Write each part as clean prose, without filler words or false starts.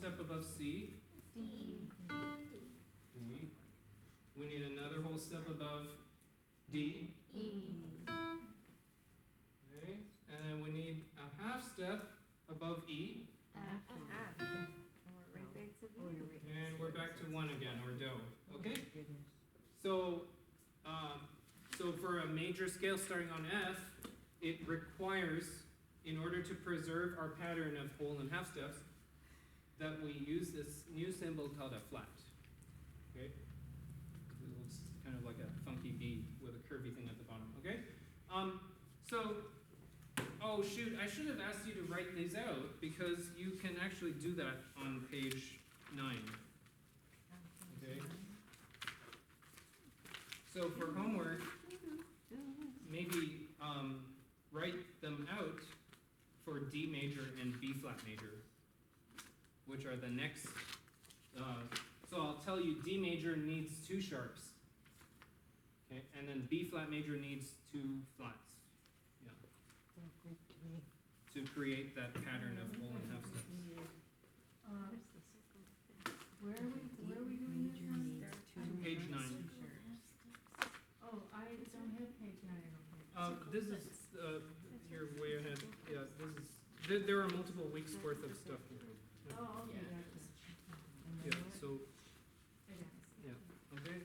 step above C. D. D. We need another whole step above D. E. Okay. And then we need a half step above E. F. Right back to the And we're back to 1 again, or do. Okay? So, so for a major scale starting on F, it requires, in order to preserve our pattern of whole and half steps, that we use this new symbol called a flat. Okay? It looks kind of like a funky B with a curvy thing at the bottom. Okay? So, oh shoot, I should have asked you to write these out because you can actually do that on page 9. Okay? So for homework, maybe write them out for D major and B flat major, which are the next. So I'll tell you, D major needs 2 sharps, okay, and then B flat major needs 2 flats, yeah, to create that pattern of whole and half steps. Where are we doing this on? Page 9. Oh, I don't have page 9. This is you're way ahead. Yeah, this is. There are multiple weeks worth of stuff here. Oh, okay, Yeah. So. Yeah. Okay.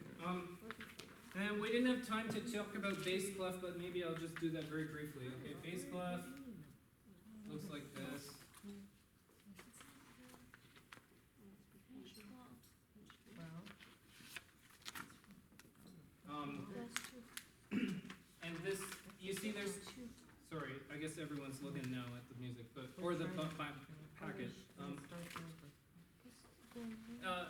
And we didn't have time to talk about bass clef, but maybe I'll just do that very briefly. Okay, bass clef looks like this. And this, you see, there's. Sorry, I guess everyone's looking now at the music, but or the packet.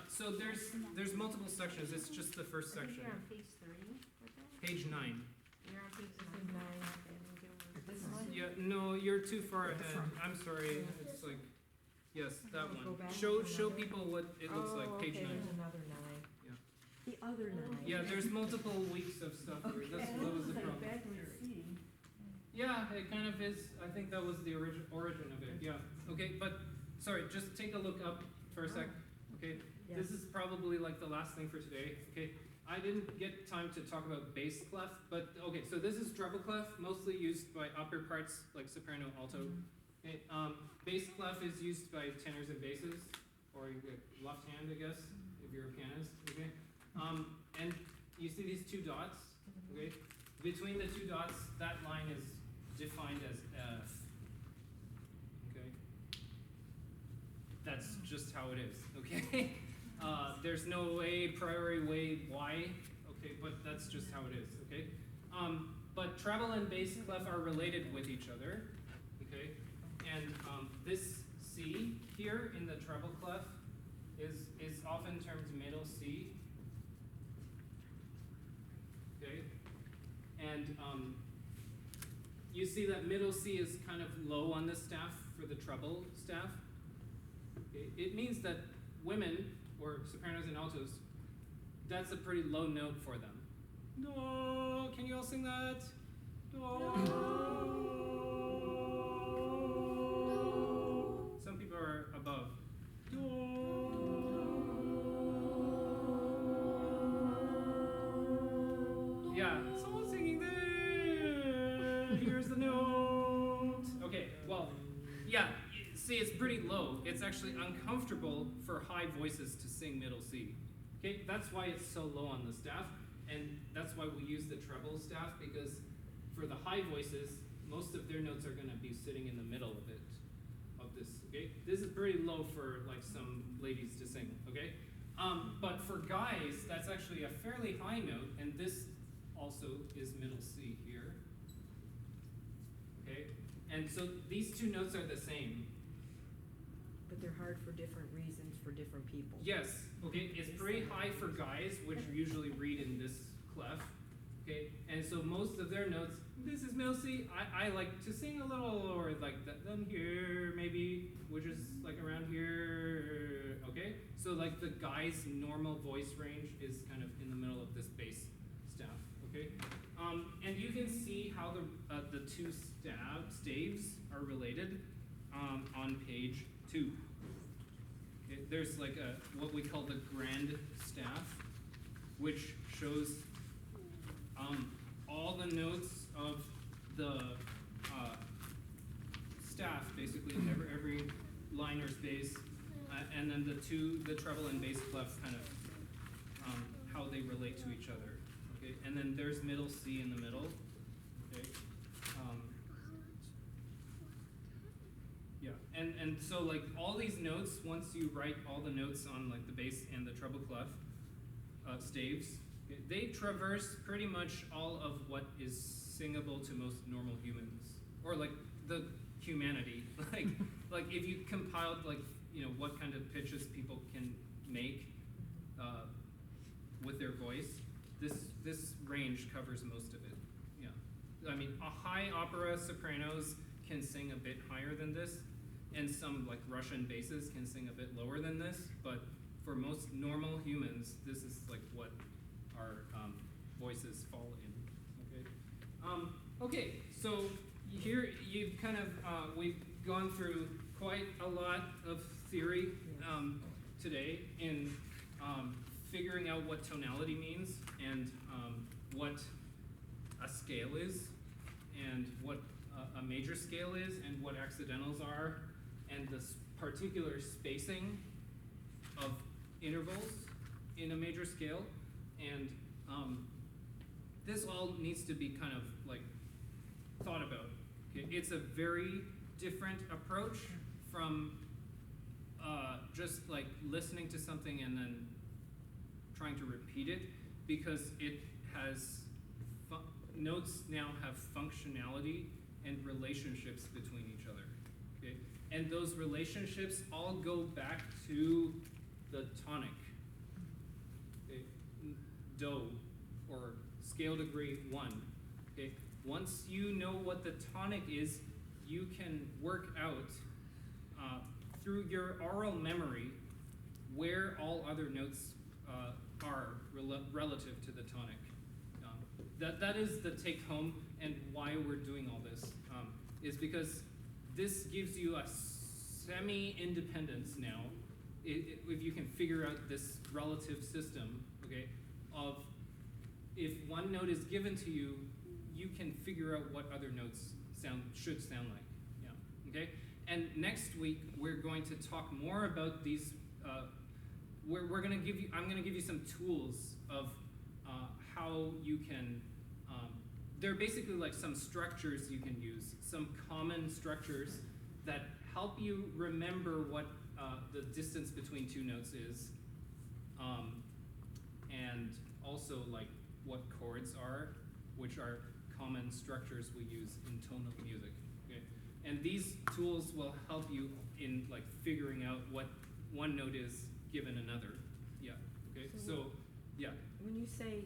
So there's multiple sections. It's just the first section. You're on page 3. Page 9. You're on page 9. Yeah, no, you're too far ahead. I'm sorry. It's like, yes, that one. Show people what it looks like. Page 9. There's another 9. Yeah. The other 9. Yeah, there's multiple weeks of stuff here. That was the problem. Yeah, it kind of is. I think that was the origin of it. Yeah. Okay, but sorry, just take a look up for a sec. Okay, Yes. this is probably like the last thing for today. Okay, I didn't get time to talk about bass clef, but okay, so this is treble clef, mostly used by upper parts like soprano, alto. Okay, bass clef is used by tenors and basses, or you get left hand, I guess, if you're a pianist. Okay, and you see these 2 dots. Okay, between the 2 dots, that line is defined as F. Okay, that's just how it is. Okay, there's no a priori way why. Okay, but that's just how it is. Okay, but treble and bass clef are related with each other. Okay, and this C here in the treble clef is often termed middle C. Okay, and you see that middle C is kind of low on the staff for the treble staff. Okay, it means that women, or sopranos and altos, that's a pretty low note for them. No, can you all sing that? No. Some people are above. Yeah, someone's singing there. Here's the note. Okay, well, yeah, see, it's pretty low. It's actually uncomfortable for high voices to sing middle C. Okay, that's why it's so low on the staff, and that's why we use the treble staff, because for the high voices, most of their notes are going to be sitting in the middle of it, of this, okay? This is pretty low for like some ladies to sing, okay? But for guys, that's actually a fairly high note, and this also is middle C here, okay? And so these 2 notes are the same. But they're hard for different reasons for different people. Yes, okay, it's pretty high for guys, which usually read in this clef, okay? And so most of their notes, this is middle C. I like to sing a little lower like that than here, maybe, which is like around here, okay? So like the guy's normal voice range is kind of in the middle of this bass staff, okay? And you can see how the 2 staves are related on page 2. Okay, there's like what we call the grand staff, which shows all the notes of the staff, basically every line or space, and then the treble and bass clefs, kind of how they relate to each other. Okay, and then there's middle C in the middle. Okay. Yeah, and so like all these notes, once you write all the notes on like the bass and the treble clef staves, okay, they traverse pretty much all of what is singable to most normal humans, or like the humanity. like if you compiled like what kind of pitches people can make with their voice, this range covers most of it. Yeah, I mean a high opera sopranos can sing a bit higher than this, and some like Russian basses can sing a bit lower than this, but for most normal humans, this is like what our voices fall in. Okay. Okay. So here you've kind of we've gone through quite a lot of theory today in figuring out what tonality means, and what a scale is, and what a major scale is, and what accidentals are, and the particular spacing of intervals in a major scale. And this all needs to be kind of like thought about. Okay? It's a very different approach from just like listening to something and then trying to repeat it, because it has notes now have functionality and relationships between each other. Okay? And those relationships all go back to the tonic. Okay? Do, or scale degree 1. Okay? Once you know what the tonic is, you can work out through your oral memory where all other notes are relative to the tonic. That is the take home, and why we're doing all this is because this gives you a semi-independence now, if you can figure out this relative system, okay, of if one note is given to you, you can figure out what other notes should sound like. Yeah. Okay. And next week we're going to talk more about these. We're going to give you. I'm going to give you some tools of how you can. They're basically like some structures you can use, some common structures that help you remember what the distance between two notes is, and also like what chords are, which are common structures we use in tonal music. Okay? And these tools will help you in like figuring out what one note is given another. Yeah. Okay. So yeah. When you say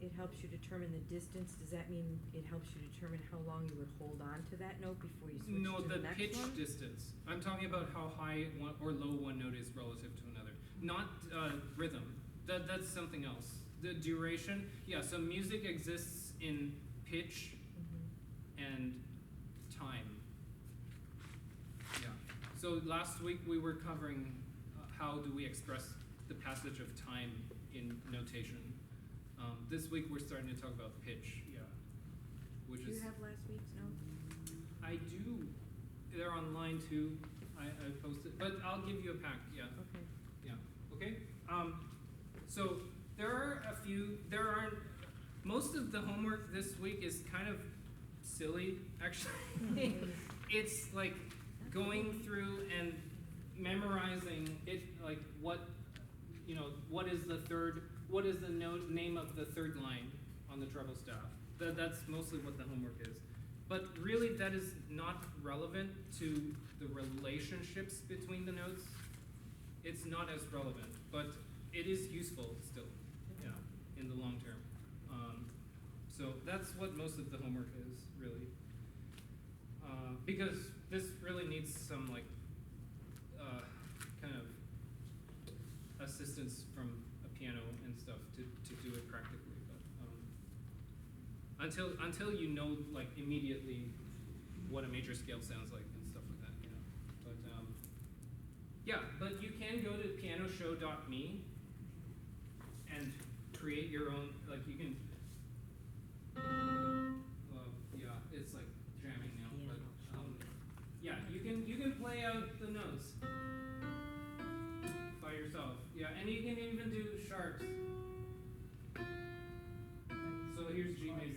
it helps you determine the distance, does that mean it helps you determine how long you would hold on to that note before you switch No, to the the next pitch one? distance. I'm talking about how high one or low one note is relative to another, not rhythm. That's something else. The duration, yeah. So music exists in pitch and time. Yeah. So last week we were covering how do we express the passage of time in notation. This week we're starting to talk about pitch. Yeah. Which Do is. you have last week's notes? I do. They're online too. I posted, but I'll give you a pack. Yeah. Okay. Yeah. Okay. So there are a few. There aren't. Most of the homework this week is kind of silly, actually. It's like going through and memorizing it, like what is the third. What is the name of the third line on the treble staff? That's mostly what the homework is. But really, that is not relevant to the relationships between the notes. It's not as relevant, but it is useful still, yeah, in the long term. So that's what most of the homework is, really. Because this really needs some like kind of assistance from a piano and stuff to do it practically. But until you know like immediately what a major scale sounds like and stuff like that, you know. But Yeah, but you can go to pianoshow.me and create your own, like you can, well, yeah, it's like jamming now, Yeah, but, no, yeah, you can play out the notes by yourself. Yeah, and you can even do sharps. So here's G major.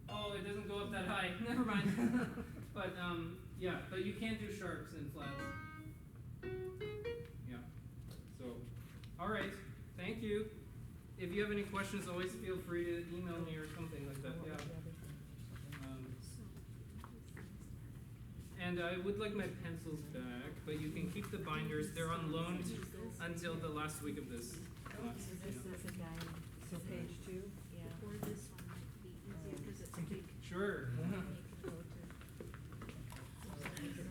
Oh, it doesn't go up that high. Never mind. But yeah, but you can do sharps and flats. Yeah. So, all right. Thank you. If you have any questions, always feel free to email me or something like that. What was Yeah. the other thing? And I would like my pencils back, but you can keep the binders. They're on loan until the last week of this